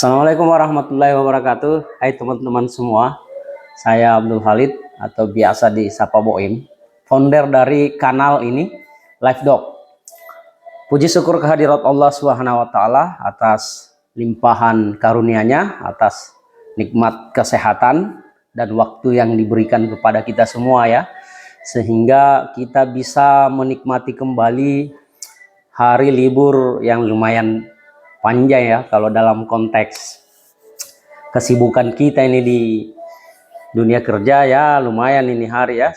Assalamualaikum warahmatullahi wabarakatuh. Hai teman-teman semua, saya Abdul Khalid atau biasa disapa Boim, founder dari kanal ini, Live Dog. Puji syukur kehadirat Allah Subhanahu wa Ta'ala atas limpahan karunia-Nya, atas nikmat kesehatan dan waktu yang diberikan kepada kita semua ya, sehingga kita bisa menikmati kembali hari libur yang lumayan panjang ya, kalau dalam konteks kesibukan kita ini di dunia kerja ya, lumayan ini hari ya,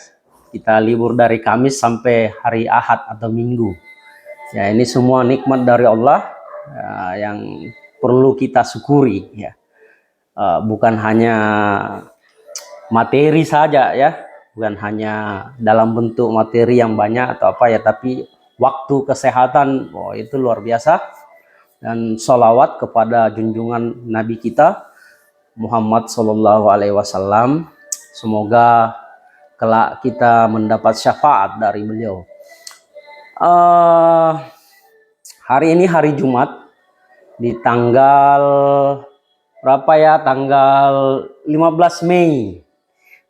kita libur dari Kamis sampai hari Ahad atau Minggu ya. Ini semua nikmat dari Allah ya, yang perlu kita syukuri ya. Bukan hanya materi saja ya, bukan hanya dalam bentuk materi yang banyak atau apa ya, tapi waktu, kesehatan, itu luar biasa. Dan sholawat kepada junjungan Nabi kita Muhammad Sallallahu Alaihi Wasallam, semoga kelak kita mendapat syafaat dari beliau. Hari ini hari Jumat di tanggal berapa ya, tanggal 15 Mei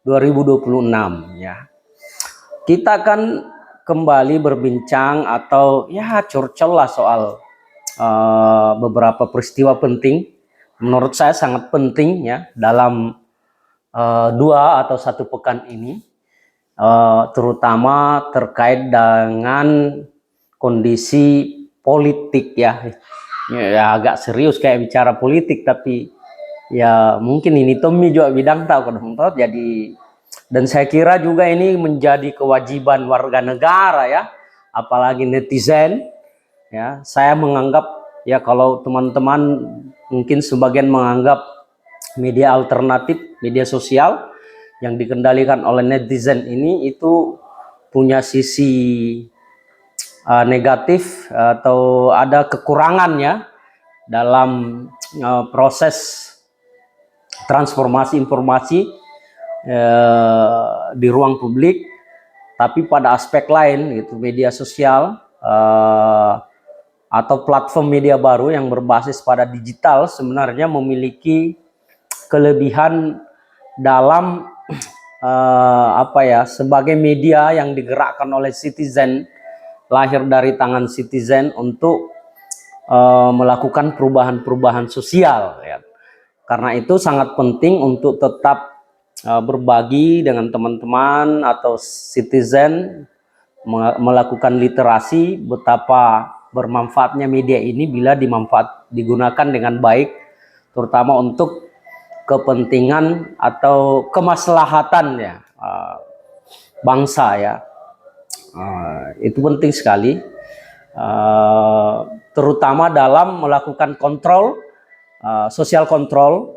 2026 ya. Kita akan kembali berbincang atau ya curcol lah soal beberapa peristiwa penting, menurut saya sangat penting ya, dalam 2 atau 1 pekan ini, terutama terkait dengan kondisi politik ya. Ya agak serius kayak bicara politik, tapi ya mungkin ini Tommy juga bidang tahu kadang jadi, dan saya kira juga ini menjadi kewajiban warga negara ya, apalagi netizen. Ya, saya menganggap ya, kalau teman-teman mungkin sebagian menganggap media alternatif, media sosial yang dikendalikan oleh netizen ini itu punya sisi negatif atau ada kekurangannya dalam proses transformasi informasi di ruang publik. Tapi pada aspek lain itu media sosial atau platform media baru yang berbasis pada digital sebenarnya memiliki kelebihan dalam sebagai media yang digerakkan oleh citizen, lahir dari tangan citizen untuk melakukan perubahan-perubahan sosial ya. Karena itu sangat penting untuk tetap berbagi dengan teman-teman atau citizen, melakukan literasi betapa bermanfaatnya media ini bila digunakan dengan baik, terutama untuk kepentingan atau kemaslahatan ya, bangsa ya. Itu penting sekali, terutama dalam melakukan kontrol, sosial kontrol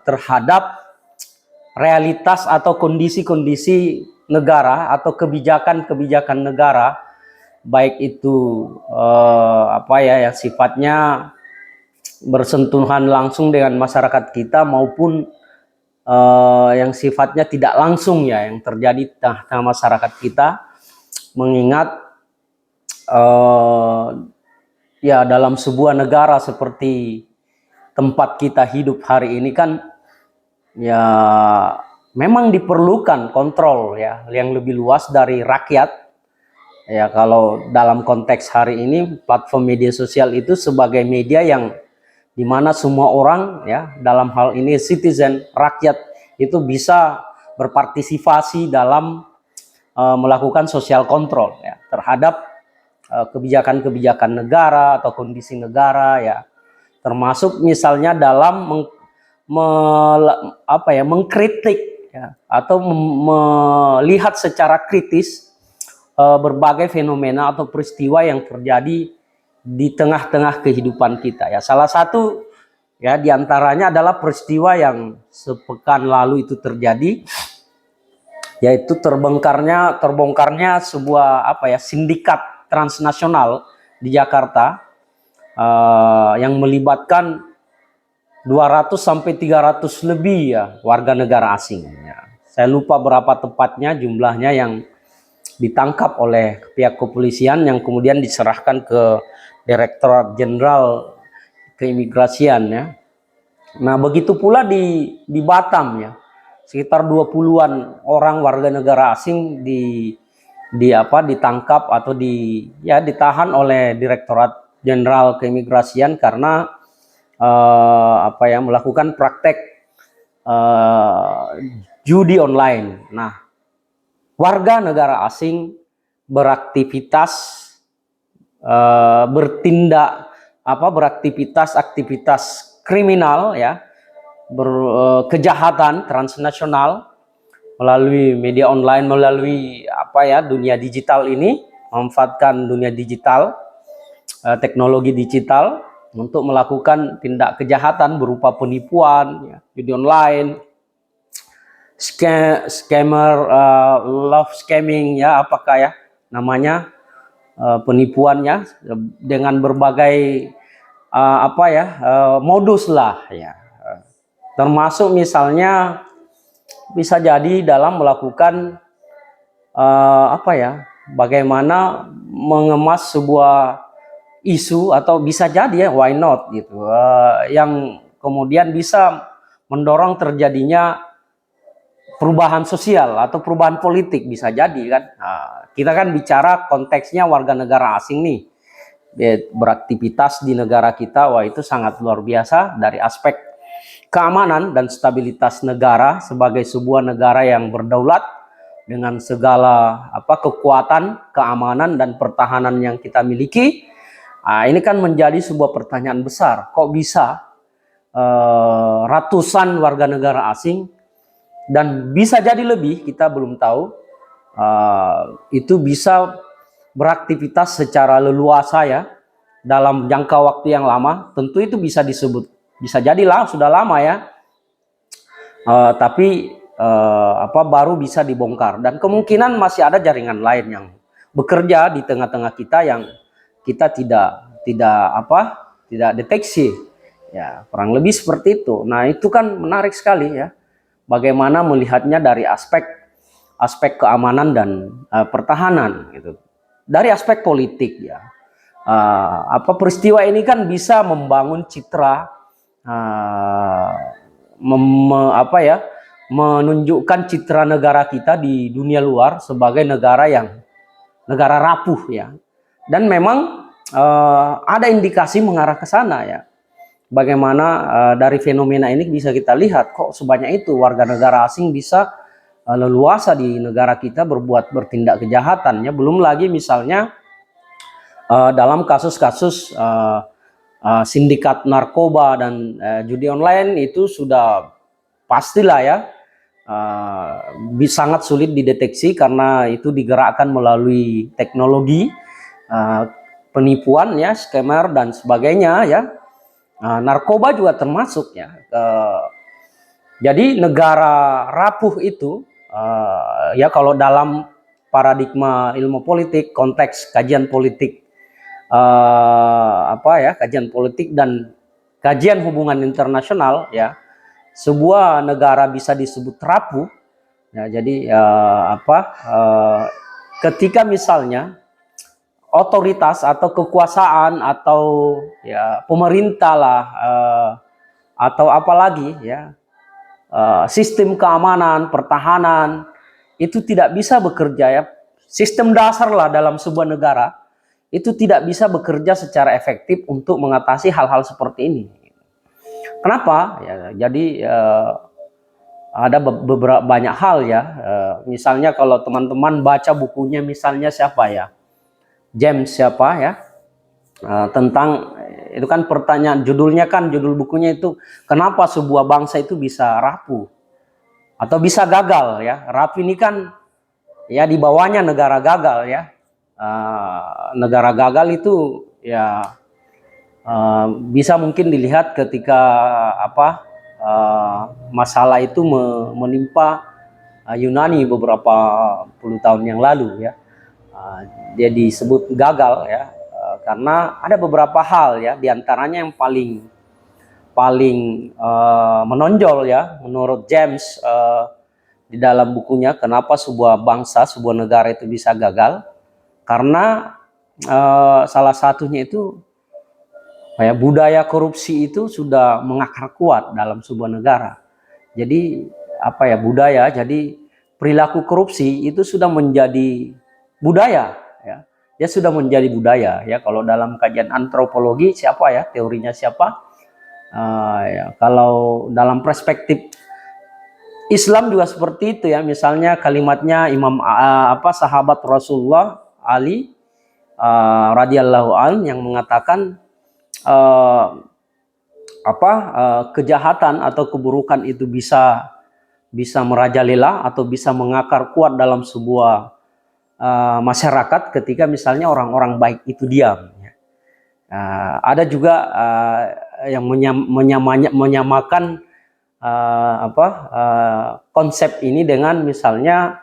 terhadap realitas atau kondisi-kondisi negara atau kebijakan-kebijakan negara, baik itu yang sifatnya bersentuhan langsung dengan masyarakat kita maupun yang sifatnya tidak langsung ya, yang terjadi di tengah masyarakat kita. Mengingat ya, dalam sebuah negara seperti tempat kita hidup hari ini kan ya, memang diperlukan kontrol ya yang lebih luas dari rakyat. Ya, kalau dalam konteks hari ini platform media sosial itu sebagai media yang dimana semua orang ya, dalam hal ini citizen, rakyat, itu bisa berpartisipasi dalam melakukan sosial kontrol ya, terhadap kebijakan-kebijakan negara atau kondisi negara ya, termasuk misalnya dalam mengkritik ya, atau melihat secara kritis berbagai fenomena atau peristiwa yang terjadi di tengah-tengah kehidupan kita ya. Salah satu ya diantaranya adalah peristiwa yang sepekan lalu itu terjadi, yaitu terbongkarnya sebuah sindikat transnasional di Jakarta yang melibatkan 200 sampai 300 lebih ya warga negara asing ya. Saya lupa berapa tepatnya jumlahnya yang ditangkap oleh pihak kepolisian, yang kemudian diserahkan ke Direktorat Jenderal Keimigrasian ya. Nah, begitu pula di Batam ya. Sekitar 20-an orang warga negara asing ditangkap atau ditahan oleh Direktorat Jenderal Keimigrasian karena melakukan praktek judi online. Nah, warga negara asing beraktivitas beraktivitas kriminal ya, kejahatan transnasional melalui media online, melalui dunia digital ini, memanfaatkan dunia digital, teknologi digital untuk melakukan tindak kejahatan berupa penipuan, ya, judi online, scammer, love scamming ya, namanya, penipuannya dengan berbagai modus lah ya, termasuk misalnya bisa jadi dalam melakukan bagaimana mengemas sebuah isu, atau bisa jadi ya, why not gitu, yang kemudian bisa mendorong terjadinya perubahan sosial atau perubahan politik, bisa jadi kan. Nah, kita kan bicara konteksnya warga negara asing nih beraktivitas di negara kita. Wah, itu sangat luar biasa dari aspek keamanan dan stabilitas negara sebagai sebuah negara yang berdaulat dengan segala kekuatan keamanan dan pertahanan yang kita miliki. Nah, ini kan menjadi sebuah pertanyaan besar, kok bisa ratusan warga negara asing, dan bisa jadi lebih, kita belum tahu, itu bisa beraktivitas secara leluasa ya dalam jangka waktu yang lama. Tentu itu bisa disebut, bisa jadilah sudah lama ya, tapi baru bisa dibongkar, dan kemungkinan masih ada jaringan lain yang bekerja di tengah-tengah kita yang kita tidak deteksi ya, kurang lebih seperti itu. Nah, itu kan menarik sekali ya, bagaimana melihatnya dari aspek keamanan dan pertahanan gitu. Dari aspek politik ya, peristiwa ini kan bisa membangun citra, menunjukkan citra negara kita di dunia luar sebagai negara rapuh ya, dan memang ada indikasi mengarah ke sana ya. Bagaimana dari fenomena ini bisa kita lihat, kok sebanyak itu warga negara asing bisa leluasa di negara kita bertindak kejahatan ya. Belum lagi misalnya dalam kasus-kasus sindikat narkoba dan judi online, itu sudah pastilah ya sangat sulit dideteksi karena itu digerakkan melalui teknologi penipuan ya, scammer dan sebagainya ya. Narkoba juga termasuk ya. Jadi negara rapuh itu ya, kalau dalam paradigma ilmu politik, konteks kajian politik, kajian politik dan kajian hubungan internasional ya, sebuah negara bisa disebut rapuh ya. Jadi ketika misalnya otoritas atau kekuasaan atau ya pemerintah lah, atau apalagi ya, sistem keamanan, pertahanan itu tidak bisa bekerja ya, sistem dasar lah dalam sebuah negara itu tidak bisa bekerja secara efektif untuk mengatasi hal-hal seperti ini. Kenapa? Ya, jadi ada beberapa banyak hal ya. Misalnya kalau teman-teman baca bukunya, misalnya siapa ya, James siapa ya, tentang itu kan pertanyaan, judul bukunya itu, kenapa sebuah bangsa itu bisa rapuh atau bisa gagal ya. Rapuh ini kan ya di bawahnya negara gagal ya. Negara gagal itu ya bisa mungkin dilihat ketika masalah itu menimpa Yunani beberapa puluh tahun yang lalu ya. Dia disebut gagal ya, karena ada beberapa hal ya, diantaranya yang paling menonjol ya menurut James di dalam bukunya, kenapa sebuah bangsa, sebuah negara itu bisa gagal, karena salah satunya itu ya, budaya korupsi itu sudah mengakar kuat dalam sebuah negara. Jadi apa ya, budaya, jadi perilaku korupsi itu sudah menjadi budaya ya. Dia sudah menjadi budaya ya. Kalau dalam kajian antropologi siapa ya, teorinya siapa? Ya, kalau dalam perspektif Islam juga seperti itu ya. Misalnya kalimatnya Imam sahabat Rasulullah Ali radhiyallahu an yang mengatakan kejahatan atau keburukan itu bisa merajalela atau bisa mengakar kuat dalam sebuah masyarakat ketika misalnya orang-orang baik itu diam. Ada juga yang menyamakan konsep ini dengan misalnya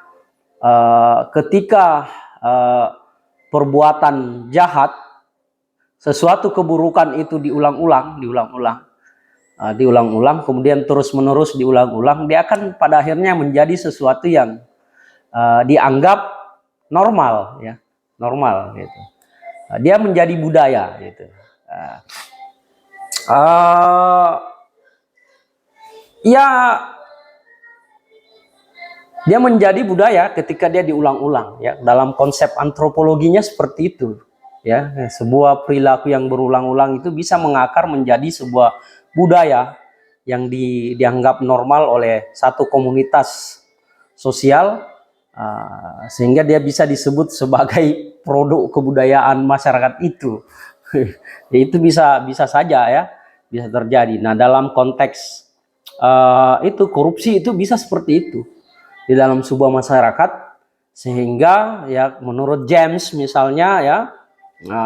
ketika perbuatan jahat, sesuatu keburukan itu diulang-ulang, kemudian terus-menerus diulang-ulang, dia akan pada akhirnya menjadi sesuatu yang dianggap normal, ya, normal gitu. Dia menjadi budaya gitu. Ya, dia menjadi budaya ketika dia diulang-ulang ya. Dalam konsep antropologinya seperti itu ya. Sebuah perilaku yang berulang-ulang itu bisa mengakar menjadi sebuah budaya yang dianggap normal oleh satu komunitas sosial, sehingga dia bisa disebut sebagai produk kebudayaan masyarakat itu. Itu bisa saja ya, bisa terjadi. Nah, dalam konteks itu korupsi itu bisa seperti itu di dalam sebuah masyarakat, sehingga ya menurut James misalnya ya,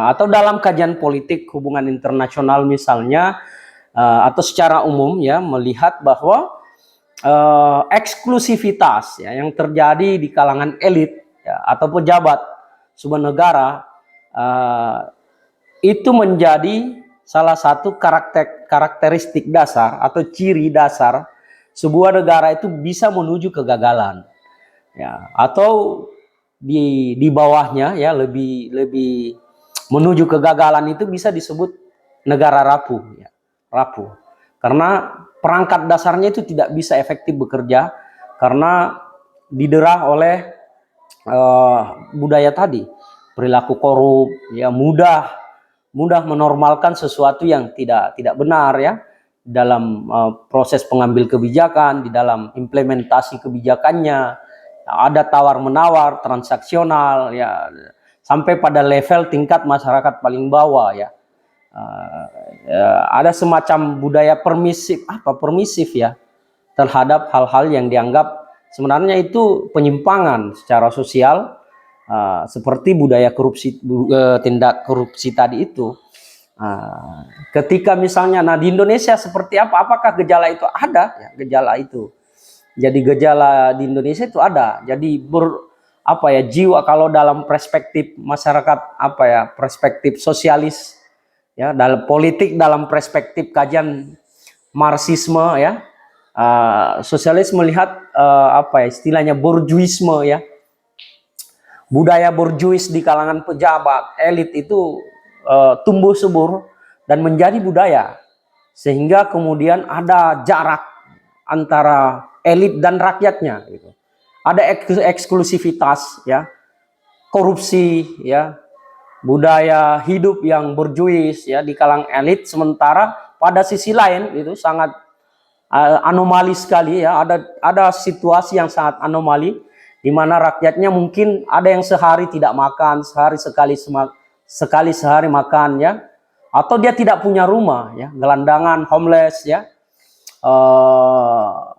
atau dalam kajian politik hubungan internasional misalnya, atau secara umum ya, melihat bahwa eksklusivitas ya yang terjadi di kalangan elit ya, atau pejabat sebuah negara itu menjadi salah satu karakteristik dasar atau ciri dasar sebuah negara itu bisa menuju kegagalan ya, atau di bawahnya ya, lebih menuju kegagalan itu bisa disebut negara rapuh ya, rapuh karena perangkat dasarnya itu tidak bisa efektif bekerja karena diderah oleh budaya tadi, perilaku korup ya, mudah menormalkan sesuatu yang tidak benar ya dalam proses pengambil kebijakan, di dalam implementasi kebijakannya. Ada tawar menawar, transaksional ya, sampai pada level tingkat masyarakat paling bawah ya. Ada semacam budaya permisif ya terhadap hal-hal yang dianggap sebenarnya itu penyimpangan secara sosial, seperti budaya korupsi, tindak korupsi tadi itu. Ketika misalnya, nah di Indonesia seperti apa? Apakah gejala itu ada? Ya, gejala itu. Jadi gejala di Indonesia itu ada. Jadi jiwa kalau dalam perspektif masyarakat perspektif sosialis ya, dalam politik, dalam perspektif kajian Marxisme ya, sosialis melihat istilahnya bourgeoisme ya, budaya borjuis di kalangan pejabat elit itu tumbuh subur dan menjadi budaya, sehingga kemudian ada jarak antara elit dan rakyatnya gitu. Ada eksklusivitas ya, korupsi ya, budaya hidup yang borjuis ya di kalangan elit, sementara pada sisi lain itu sangat anomali sekali ya, ada situasi yang sangat anomali di mana rakyatnya mungkin ada yang sehari tidak makan, sekali sehari makan ya, atau dia tidak punya rumah ya, gelandangan, homeless ya.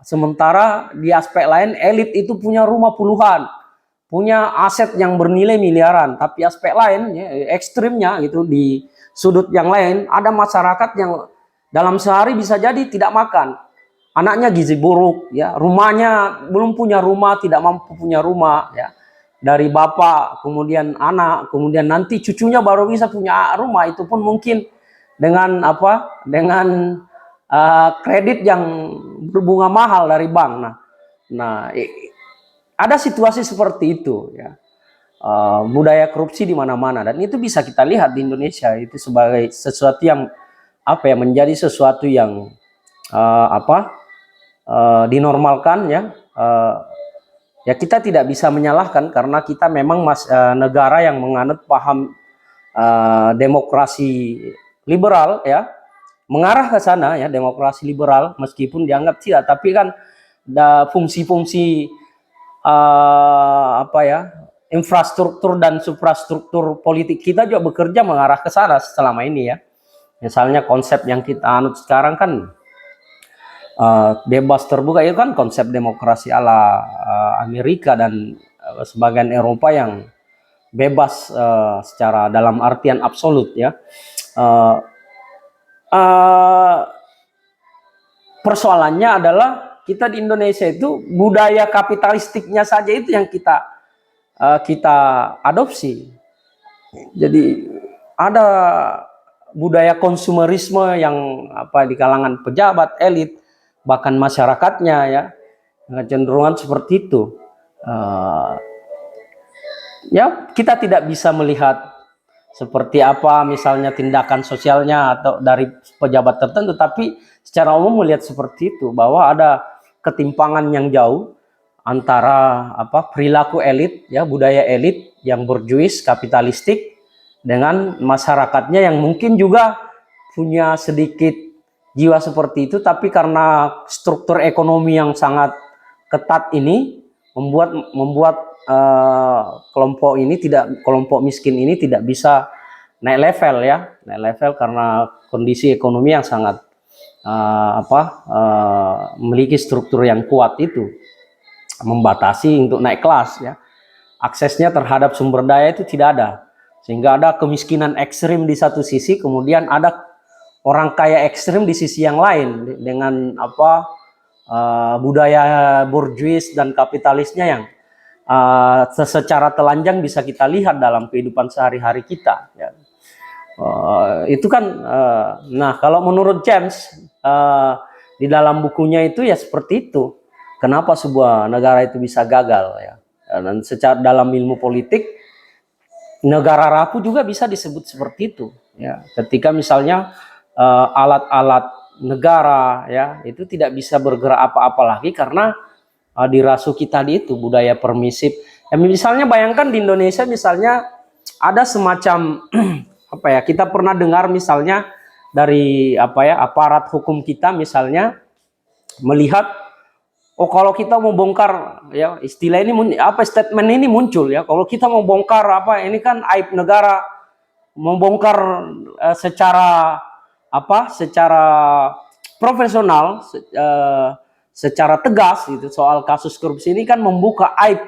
Sementara di aspek lain elit itu punya rumah puluhan, punya aset yang bernilai miliaran, tapi aspek lain ya, ekstrimnya gitu, di sudut yang lain ada masyarakat yang dalam sehari bisa jadi tidak makan, anaknya gizi buruk ya, rumahnya belum punya rumah, tidak mampu punya rumah ya, dari bapak kemudian anak, kemudian nanti cucunya baru bisa punya rumah, itu pun mungkin dengan kredit yang berbunga mahal dari bank. Nah ada situasi seperti itu ya, budaya korupsi di mana-mana, dan itu bisa kita lihat di Indonesia itu sebagai sesuatu yang apa ya, menjadi sesuatu yang dinormalkan ya. Ya kita tidak bisa menyalahkan karena kita memang negara yang menganut paham demokrasi liberal ya, mengarah ke sana ya, demokrasi liberal meskipun dianggap tidak, tapi kan fungsi-fungsi infrastruktur dan suprastruktur politik kita juga bekerja mengarah ke sana selama ini ya. Misalnya konsep yang kita anut sekarang kan bebas terbuka, itu kan konsep demokrasi ala Amerika dan sebagian Eropa yang bebas secara dalam artian absolut ya. Persoalannya adalah kita di Indonesia itu budaya kapitalistiknya saja itu yang kita adopsi. Jadi ada budaya konsumerisme yang di kalangan pejabat, elit, bahkan masyarakatnya ya, kecenderungan seperti itu. Ya kita tidak bisa melihat seperti apa misalnya tindakan sosialnya atau dari pejabat tertentu, tapi secara umum melihat seperti itu, bahwa ada ketimpangan yang jauh antara perilaku elit ya, budaya elit yang berjuis kapitalistik dengan masyarakatnya yang mungkin juga punya sedikit jiwa seperti itu, tapi karena struktur ekonomi yang sangat ketat ini membuat kelompok miskin ini tidak bisa naik level karena kondisi ekonomi yang sangat memiliki struktur yang kuat itu, membatasi untuk naik kelas ya. Aksesnya terhadap sumber daya itu tidak ada, sehingga ada kemiskinan ekstrim di satu sisi, kemudian ada orang kaya ekstrim di sisi yang lain dengan budaya borjuis dan kapitalisnya yang secara telanjang bisa kita lihat dalam kehidupan sehari-hari kita ya. Itu kan nah kalau menurut James di dalam bukunya itu ya seperti itu, kenapa sebuah negara itu bisa gagal ya. Dan secara dalam ilmu politik, negara rapuh juga bisa disebut seperti itu ya, ketika misalnya alat-alat negara ya itu tidak bisa bergerak apa-apa lagi karena dirasuki tadi itu budaya permisif. Ya, misalnya bayangkan di Indonesia misalnya ada semacam kita pernah dengar misalnya dari aparat hukum kita misalnya melihat, kalau kita mau bongkar ya, istilah ini statement ini muncul ya, kalau kita mau bongkar ini kan aib negara, membongkar secara profesional, secara tegas gitu, soal kasus korupsi ini kan membuka aib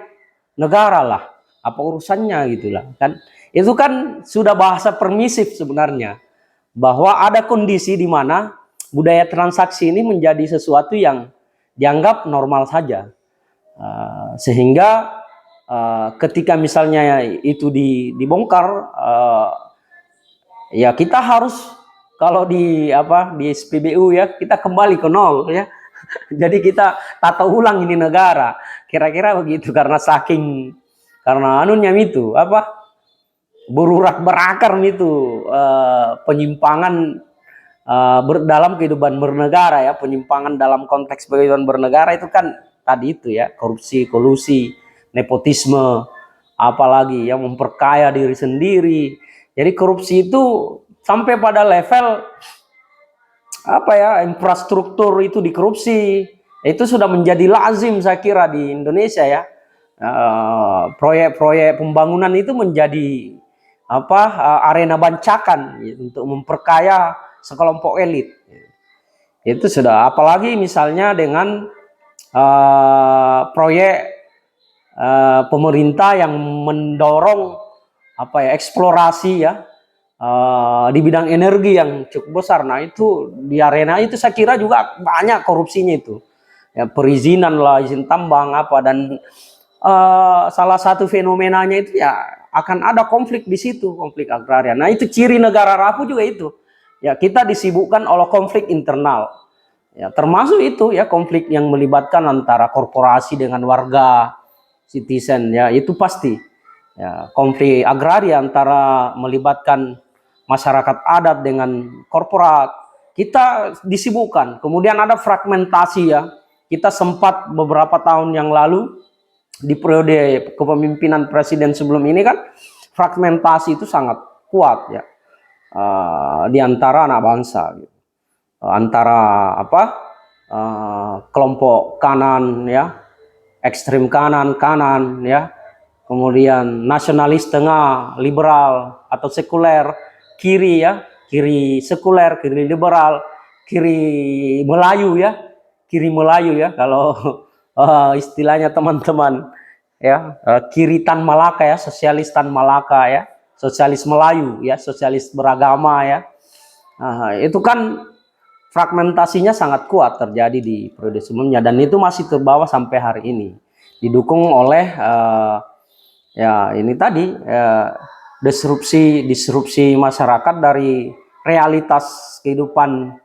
negara lah, apa urusannya gitulah kan. Itu kan sudah bahasa permisif sebenarnya, bahwa ada kondisi di mana budaya transaksi ini menjadi sesuatu yang dianggap normal saja, sehingga ketika misalnya itu dibongkar, ya kita harus, kalau di SPBU ya, kita kembali ke nol ya. Jadi kita tata ulang ini negara, kira-kira begitu, karena anunya itu berurat berakar itu penyimpangan dalam kehidupan bernegara ya, penyimpangan dalam konteks kehidupan bernegara itu kan tadi itu ya, korupsi, kolusi, nepotisme, apalagi yang memperkaya diri sendiri. Jadi korupsi itu sampai pada level infrastruktur itu dikorupsi. Itu sudah menjadi lazim saya kira di Indonesia ya. Proyek-proyek pembangunan itu menjadi arena bancakan untuk memperkaya sekelompok elit. Itu sudah, apalagi misalnya dengan proyek pemerintah yang mendorong eksplorasi ya, di bidang energi yang cukup besar. Nah itu di arena itu saya kira juga banyak korupsinya itu ya, perizinan lah, izin tambang dan salah satu fenomenanya itu ya akan ada konflik di situ, konflik agraria. Nah itu ciri negara rapuh juga itu ya, kita disibukkan oleh konflik internal ya, termasuk itu ya konflik yang melibatkan antara korporasi dengan warga citizen ya, itu pasti ya, konflik agraria antara melibatkan masyarakat adat dengan korporat, kita disibukkan. Kemudian ada fragmentasi ya. Kita sempat beberapa tahun yang lalu di periode kepemimpinan presiden sebelum ini kan fragmentasi itu sangat kuat ya, di antara anak bangsa gitu. Antara apa, kelompok kanan ya, ekstrem kanan ya, kemudian nasionalis tengah, liberal atau sekuler, kiri ya, kiri sekuler, kiri liberal, kiri Melayu ya kalau istilahnya teman-teman ya, kiri Tan Malaka ya, sosialis Tan Malaka ya, sosialis Melayu ya, sosialis beragama ya. Itu kan fragmentasinya sangat kuat terjadi di periode sebelumnya, dan itu masih terbawa sampai hari ini, didukung oleh ya ini tadi disrupsi masyarakat dari realitas kehidupan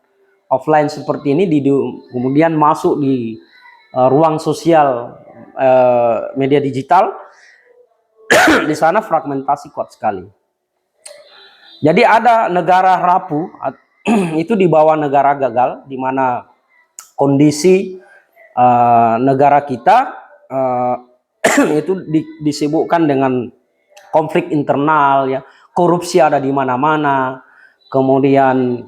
offline seperti ini, kemudian masuk di ruang sosial, media digital. Di sana fragmentasi kuat sekali. Jadi ada negara rapuh itu di bawah negara gagal, di mana kondisi negara kita itu disibukkan dengan konflik internal ya, korupsi ada di mana-mana, kemudian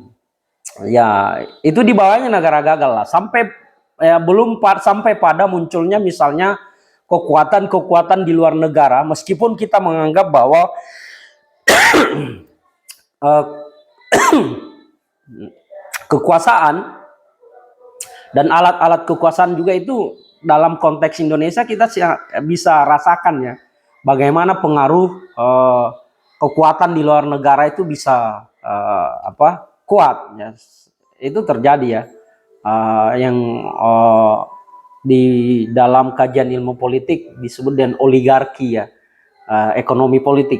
ya itu di bawahnya negara gagal lah, sampai ya, belum sampai pada munculnya misalnya kekuatan-kekuatan di luar negara, meskipun kita menganggap bahwa kekuasaan dan alat-alat kekuasaan juga itu dalam konteks Indonesia kita bisa rasakan ya, bagaimana pengaruh kekuatan di luar negara itu bisa kuat ya. Itu terjadi ya, yang di dalam kajian ilmu politik disebut dengan oligarki ya, ekonomi politik,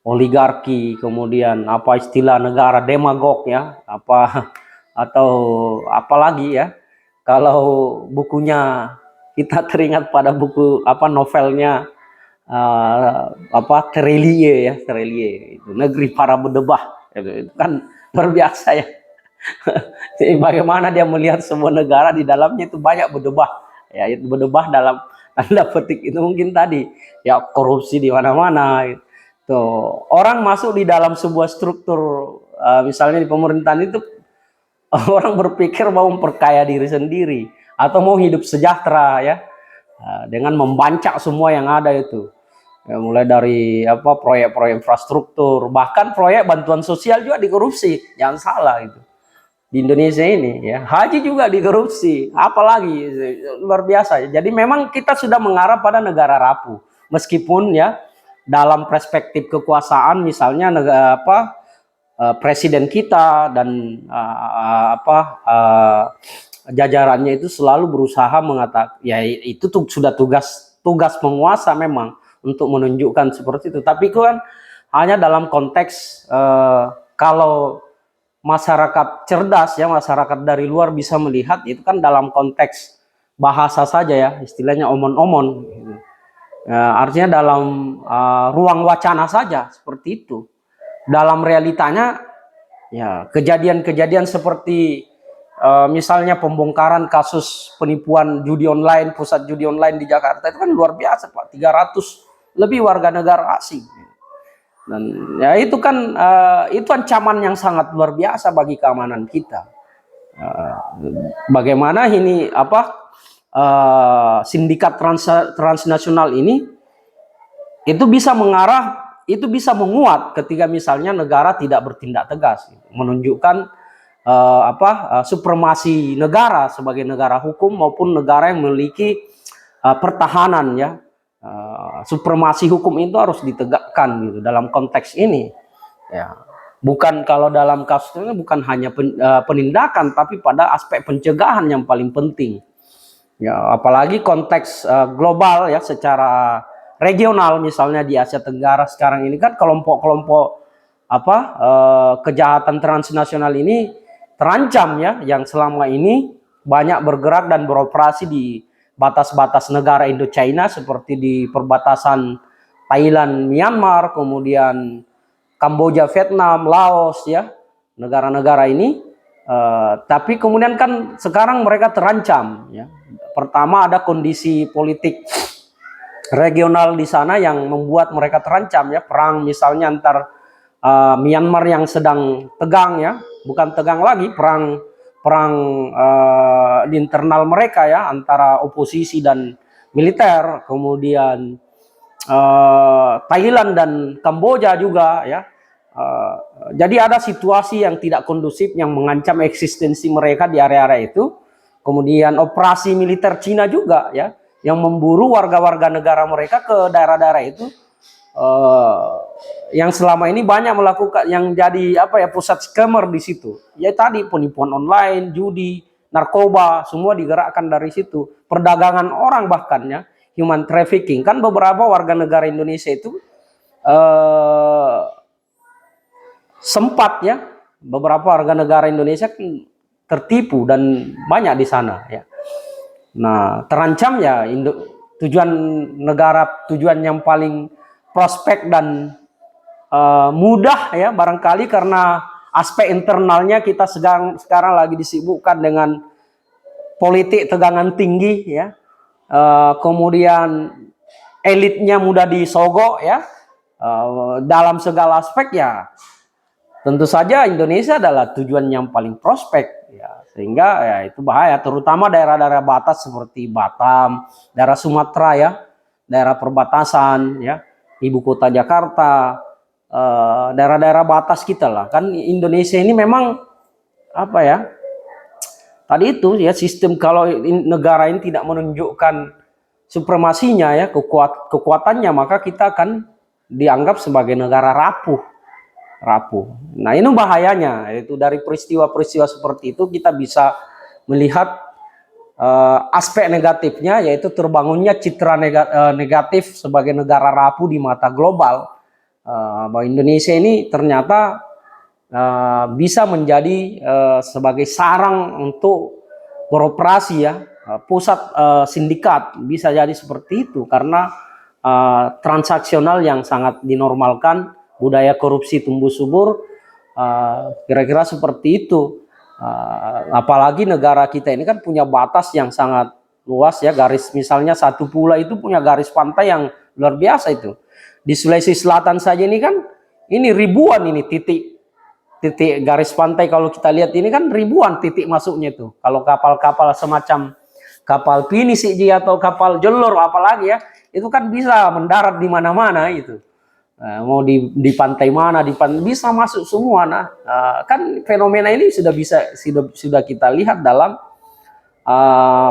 oligarki, kemudian apa istilah negara demagog ya, apa atau apalagi ya, kalau bukunya kita teringat pada buku novelnya Terelie itu Negeri Para Bedebah, itu kan luar biasa ya. Bagaimana dia melihat semua negara di dalamnya itu banyak bedebah ya, itu bedebah dalam tanda petik itu mungkin tadi ya, korupsi di mana-mana itu. Orang masuk di dalam sebuah struktur misalnya di pemerintahan itu, orang berpikir mau memperkaya diri sendiri atau mau hidup sejahtera ya, dengan membancak semua yang ada itu ya, mulai dari proyek-proyek infrastruktur, bahkan proyek bantuan sosial juga dikorupsi, jangan salah itu. Di Indonesia ini ya, haji juga dikorupsi, apalagi luar biasa. Jadi memang kita sudah mengarah pada negara rapuh, meskipun ya dalam perspektif kekuasaan misalnya presiden kita dan jajarannya itu selalu berusaha mengatakan ya itu sudah tugas penguasa memang untuk menunjukkan seperti itu, tapi kan hanya dalam konteks kalau masyarakat cerdas ya, masyarakat dari luar bisa melihat itu kan dalam konteks bahasa saja ya, istilahnya omon-omon artinya dalam ruang wacana saja seperti itu. Dalam realitanya ya kejadian-kejadian seperti misalnya pembongkaran kasus penipuan judi online, pusat judi online di Jakarta itu kan luar biasa Pak, 300 lebih warga negara asing. Dan ya itu kan itu ancaman yang sangat luar biasa bagi keamanan kita. Bagaimana ini sindikat transnasional ini itu bisa mengarah, itu bisa menguat ketika misalnya negara tidak bertindak tegas, menunjukkan supremasi negara sebagai negara hukum maupun negara yang memiliki pertahanan ya. Supremasi hukum itu harus ditegakkan gitu dalam konteks ini ya. Bukan kalau dalam kasus ini bukan hanya penindakan, tapi pada aspek pencegahan yang paling penting ya, apalagi konteks global ya, secara regional misalnya di Asia Tenggara sekarang ini kan kelompok-kelompok kejahatan transnasional ini terancam ya, yang selama ini banyak bergerak dan beroperasi di batas-batas negara Indo-China seperti di perbatasan Thailand, Myanmar, kemudian Kamboja, Vietnam, Laos ya. Negara-negara ini Tapi kemudian kan sekarang mereka terancam ya. Pertama ada kondisi politik regional di sana yang membuat mereka terancam ya, perang misalnya antar Myanmar yang sedang tegang ya, bukan tegang lagi, perang di internal mereka ya, antara oposisi dan militer. Kemudian Thailand dan Kamboja juga ya. Jadi ada situasi yang tidak kondusif yang mengancam eksistensi mereka di area-area itu. Kemudian operasi militer Cina juga ya, yang memburu warga-warga negara mereka ke daerah-daerah itu, yang selama ini banyak melakukan, yang jadi apa ya, pusat scammer di situ. Ya tadi penipuan online, judi, narkoba, semua digerakkan dari situ. Perdagangan orang bahkan ya, human trafficking. Kan beberapa warga negara Indonesia itu sempat ya, beberapa warga negara Indonesia tertipu dan banyak di sana ya. Nah, terancam ya tujuan negara, tujuan yang paling prospek dan mudah ya barangkali, karena aspek internalnya kita sekarang lagi disibukkan dengan politik tegangan tinggi ya. Kemudian elitnya mudah disogok ya, dalam segala aspek ya. Tentu saja Indonesia adalah tujuan yang paling prospek ya, sehingga ya itu bahaya, terutama daerah-daerah batas seperti Batam, daerah Sumatera ya, daerah perbatasan ya, ibu kota Jakarta, daerah-daerah batas kita lah. Kan Indonesia ini memang apa ya, tadi itu ya, sistem kalau negara ini tidak menunjukkan supremasinya ya, kekuatannya, maka kita akan dianggap sebagai negara rapuh. Nah, ini bahayanya, yaitu dari peristiwa-peristiwa seperti itu kita bisa melihat aspek negatifnya, yaitu terbangunnya citra negatif sebagai negara rapuh di mata global. Bahwa Indonesia ini ternyata bisa menjadi sebagai sarang untuk beroperasi ya, pusat sindikat, bisa jadi seperti itu karena transaksional yang sangat dinormalkan, budaya korupsi tumbuh subur, kira-kira seperti itu. Apalagi negara kita ini kan punya batas yang sangat luas ya, garis misalnya satu pulau itu punya garis pantai yang luar biasa itu. Di Sulawesi Selatan saja ini kan, ini ribuan ini titik garis pantai, kalau kita lihat ini kan ribuan titik masuknya itu. Kalau kapal-kapal semacam kapal pinisi atau kapal jelur apalagi ya, itu kan bisa mendarat di mana-mana itu. Mau di pantai mana, bisa masuk semua. Nah, kan fenomena ini sudah kita lihat dalam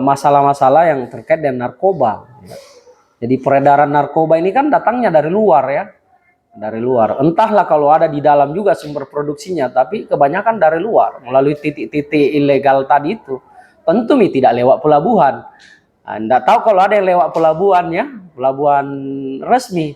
masalah-masalah yang terkait dengan narkoba. Jadi peredaran narkoba ini kan datangnya dari luar ya, dari luar. Entahlah kalau ada di dalam juga sumber produksinya, tapi kebanyakan dari luar melalui titik-titik ilegal tadi itu. Tentu tidak lewat pelabuhan. Anda tahu kalau ada yang lewat pelabuhan ya, pelabuhan resmi.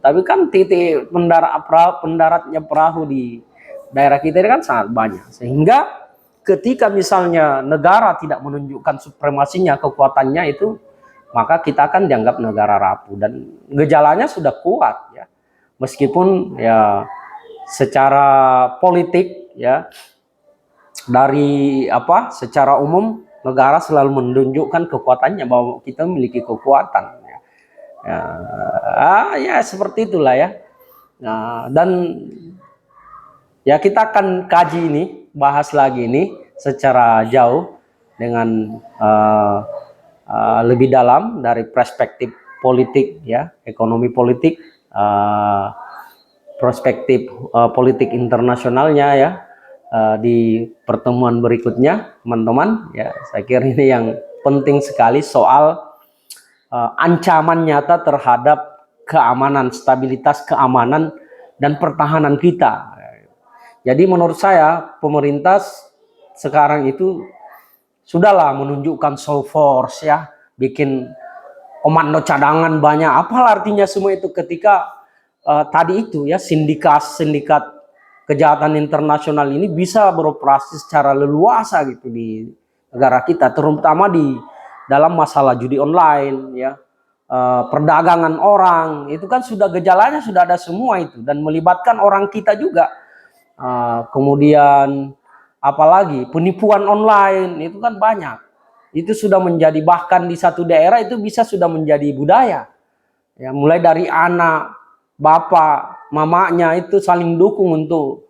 Tapi kan titik pendaratnya perahu di daerah kita ini kan sangat banyak. Sehingga ketika misalnya negara tidak menunjukkan supremasinya, kekuatannya itu, maka kita akan dianggap negara rapuh. Dan gejalanya sudah kuat ya. Meskipun ya secara politik ya, dari secara umum negara selalu menunjukkan kekuatannya, bahwa kita memiliki kekuatan. Ya seperti itulah ya. Nah, dan ya kita akan kaji ini, bahas lagi ini secara jauh dengan lebih dalam dari perspektif politik ya, ekonomi politik, perspektif politik internasionalnya ya, di pertemuan berikutnya teman-teman ya. Saya kira ini yang penting sekali, soal ancaman nyata terhadap keamanan, stabilitas keamanan dan pertahanan kita. Jadi menurut saya pemerintah sekarang itu sudahlah menunjukkan show force ya, bikin komando cadangan banyak. Apa artinya semua itu ketika tadi itu ya, sindikat kejahatan internasional ini bisa beroperasi secara leluasa gitu di negara kita, terutama di dalam masalah judi online ya, perdagangan orang, itu kan sudah gejalanya sudah ada semua itu, dan melibatkan orang kita juga. Kemudian apalagi penipuan online itu kan banyak. Itu sudah menjadi, bahkan di satu daerah itu bisa sudah menjadi budaya. Ya, mulai dari anak, bapak, mamanya itu saling dukung untuk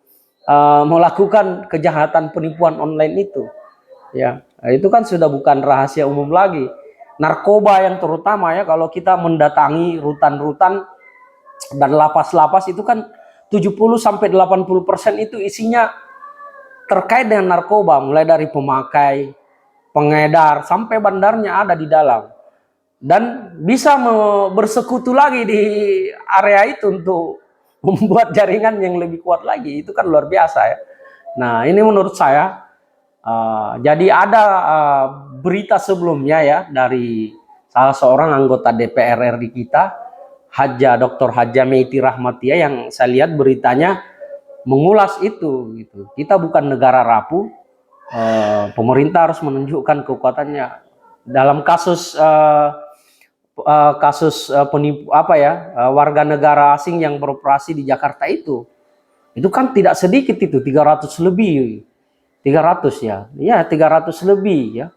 melakukan kejahatan penipuan online itu. Ya, itu kan sudah bukan rahasia umum lagi. Narkoba yang terutama ya, kalau kita mendatangi rutan-rutan dan lapas-lapas itu kan 70-80% itu isinya terkait dengan narkoba, mulai dari pemakai, pengedar, sampai bandarnya ada di dalam. Dan bisa bersekutu lagi di area itu untuk membuat jaringan yang lebih kuat lagi. Itu kan luar biasa ya. Nah, ini menurut saya, jadi ada berita sebelumnya ya dari salah seorang anggota DPR RI kita, Dr. Haja Meiti Rahmatia, yang saya lihat beritanya mengulas itu gitu. Kita bukan negara rapuh, pemerintah harus menunjukkan kekuatannya dalam kasus penipu warga negara asing yang beroperasi di Jakarta itu kan tidak sedikit, itu 300 lebih, 300 ya, 300 lebih ya,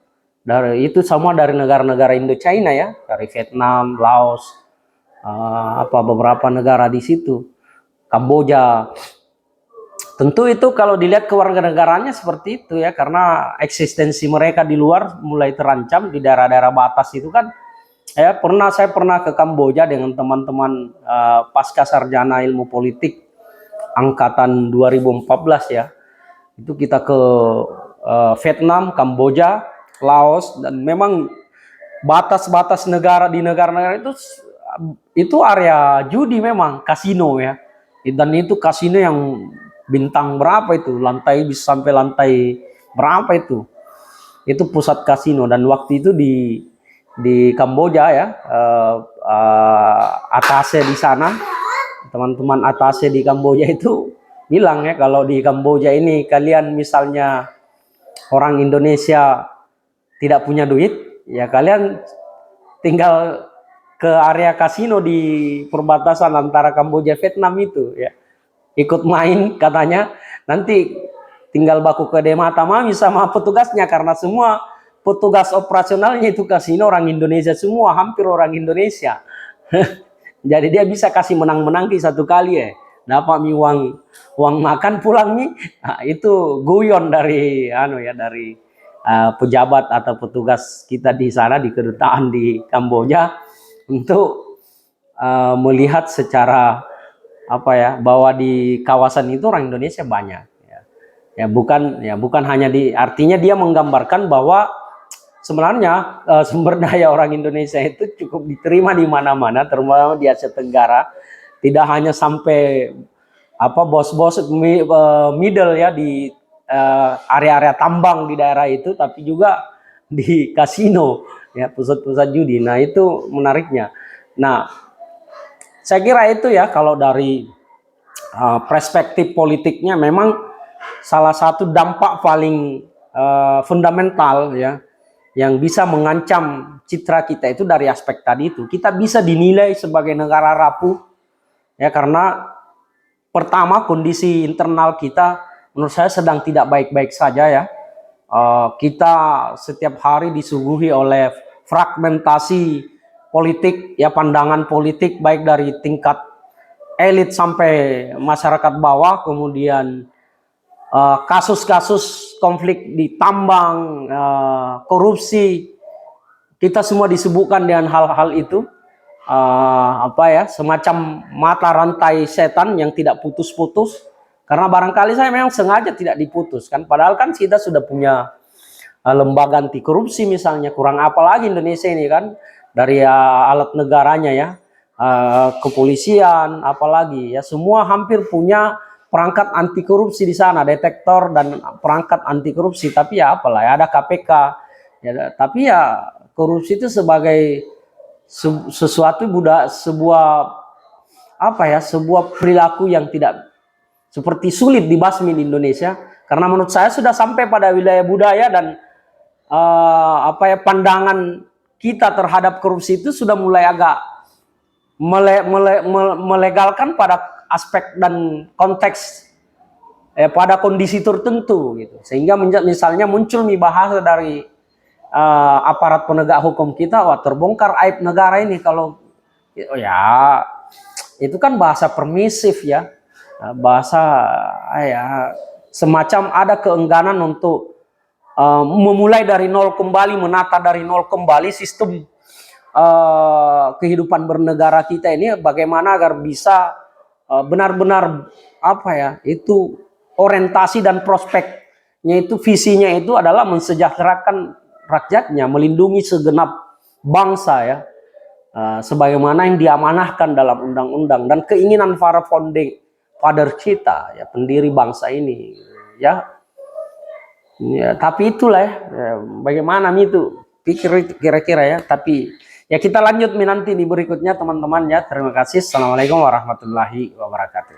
dari itu semua dari negara-negara Indochina ya, dari Vietnam, Laos, beberapa negara di situ, Kamboja. Tentu itu kalau dilihat kewarganegaranya seperti itu ya, karena eksistensi mereka di luar mulai terancam di daerah-daerah batas itu kan. Saya pernah ke Kamboja dengan teman-teman pasca sarjana ilmu politik angkatan 2014 ya. Itu kita ke Vietnam, Kamboja, Laos, dan memang batas-batas negara di negara-negara itu area judi, memang kasino ya. Dan itu kasino yang bintang berapa itu, lantai bisa sampai lantai berapa itu pusat kasino. Dan waktu itu di Kamboja ya, atase di sana, teman-teman atase di Kamboja itu bilang ya, kalau di Kamboja ini kalian misalnya orang Indonesia tidak punya duit, ya kalian tinggal ke area kasino di perbatasan antara Kamboja Vietnam itu ya, ikut main katanya, nanti tinggal baku ke mata mami sama petugasnya, karena semua petugas operasionalnya itu kasino orang Indonesia semua, hampir orang Indonesia. Jadi dia bisa kasih menang-menang di satu kali ya, dapat uang makan pulang nih. Nah, itu guyon dari dari pejabat atau petugas kita di sana di kedutaan di Kamboja untuk melihat secara bahwa di kawasan itu orang Indonesia banyak ya, bukan hanya artinya dia menggambarkan bahwa sebenarnya sumber daya orang Indonesia itu cukup diterima di mana-mana, terutama di Asia Tenggara. Tidak hanya sampai bos-bos middle ya di area-area tambang di daerah itu, tapi juga di kasino ya, pusat-pusat judi. Nah, itu menariknya. Nah, saya kira itu ya, kalau dari perspektif politiknya memang salah satu dampak paling fundamental ya, yang bisa mengancam citra kita itu dari aspek tadi itu. Kita bisa dinilai sebagai negara rapuh ya, karena pertama kondisi internal kita menurut saya sedang tidak baik-baik saja ya. Kita setiap hari disuguhi oleh fragmentasi politik ya, pandangan politik baik dari tingkat elit sampai masyarakat bawah, kemudian kasus-kasus konflik di tambang, korupsi, kita semua disebutkan dengan hal-hal itu, semacam mata rantai setan yang tidak putus-putus, karena barangkali saya memang sengaja tidak diputuskan, padahal kan kita sudah punya lembaga anti korupsi misalnya, kurang apa lagi Indonesia ini kan, dari alat negaranya ya, kepolisian, apalagi ya, semua hampir punya perangkat anti korupsi di sana, detektor dan perangkat anti korupsi. Tapi ya apalah ya, ada KPK ya, tapi ya korupsi itu sebagai sesuatu sebuah perilaku yang tidak, seperti sulit dibasmi di Indonesia, karena menurut saya sudah sampai pada wilayah budaya dan pandangan kita terhadap korupsi itu sudah mulai agak melegalkan pada aspek dan konteks pada kondisi tertentu gitu, sehingga misalnya muncul bahasa dari aparat penegak hukum kita, wah terbongkar aib negara ini kalau ya itu kan bahasa permisif ya, bahasa ya semacam ada keengganan untuk memulai dari nol kembali, menata dari nol kembali sistem kehidupan bernegara kita ini, bagaimana agar bisa benar-benar apa ya, itu orientasi dan prospeknya itu, visinya itu adalah mensejahterakan rakyatnya, melindungi segenap bangsa ya, sebagaimana yang diamanahkan dalam undang-undang dan keinginan para founding father kita ya, pendiri bangsa ini ya. Ya, tapi itulah ya, bagaimana itu pikir kira-kira ya. Tapi ya kita lanjut nanti di berikutnya teman-teman ya. Terima kasih. Assalamualaikum warahmatullahi wabarakatuh.